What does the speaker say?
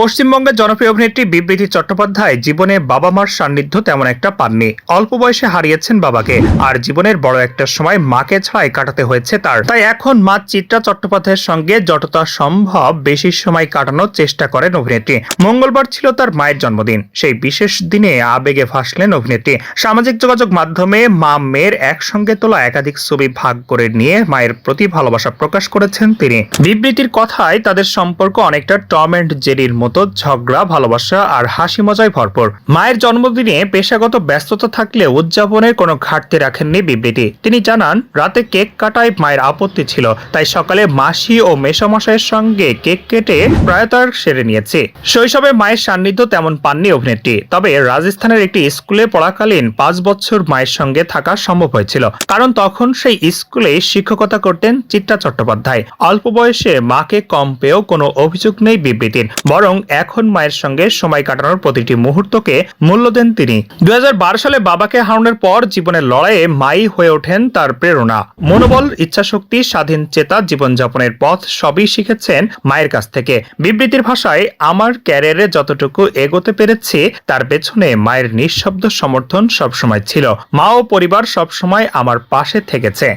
পশ্চিমবঙ্গের জনপ্রিয় অভিনেত্রী বিবৃতি চট্টোপাধ্যায় জীবনে বাবা মার সান্নিধ্য তেমন একটা পাননি। অল্প বয়সে হারিয়েছেন বাবাকে, আর জীবনের বড় একটা সময় মাকে ছাড়াই কাটাতে হয়েছে তার। তাই এখন মা চিত্রা চট্টোপাধ্যায়ের সঙ্গে যতটা সম্ভব বেশি সময় কাটানোর চেষ্টা করেন অভিনেত্রী। মঙ্গলবার ছিল তার মায়ের জন্মদিন। সেই বিশেষ দিনে আবেগে ভাসলেন অভিনেত্রী। সামাজিক যোগাযোগ মাধ্যমে মা মেয়ের একসঙ্গে তোলা একাধিক ছবি ভাগ করে নিয়ে মায়ের প্রতি ভালোবাসা প্রকাশ করেছেন তিনি। বিবৃতির কথায় তাদের সম্পর্ক অনেকটা টম অ্যান্ড জেরির মতো ঝগড়া, ভালোবাসা আর হাসি মজায় ভরপুর। মায়ের জন্মদিনে পেশাগত ব্যস্ততা থাকলেও উদযাপনের কোনো ঘাটতি রাখেননি বিবৃতি। তিনি জানান, রাতে কেক কাটায় মায়ের আপত্তি ছিল, তাই সকালে মাসি ও মেশামশাইয়ের সঙ্গে কেক কেটে প্রায়তার সেরে নিয়েছে। শৈশবে মায়ের সান্নিধ্য তেমন পাননি অভিনেত্রী, তবে রাজস্থানের একটি স্কুলে পড়াকালীন 5 বছর মায়ের সঙ্গে থাকা সম্ভব হয়েছিল, কারণ তখন সেই স্কুলে শিক্ষকতা করতেন চিত্রা চট্টোপাধ্যায়। অল্প বয়সে মাকে কম পেয়েও কোনো অভিযোগ নেই বিবৃতির, বরং এখন মায়ের সঙ্গে সময় কাটানোর প্রতিটি মুহূর্তকে মূল্য দেন তিনি। 2012 সালে বাবাকে হারানোর পর জীবনের লড়াইয়ে মাই হয়ে ওঠেন তার প্রেরণা। মনোবল, ইচ্ছাশক্তি, স্বাধীন চেতা, জীবনযাপনের পথ সবই শিখেছেন মায়ের কাছ থেকে। বিবৃতির ভাষায়, আমার ক্যারিয়ারে যতটুকু এগোতে পেরেছি তার পেছনে মায়ের নিঃশব্দ সমর্থন সবসময় ছিল। মা ও পরিবার সবসময় আমার পাশে থেকেছে।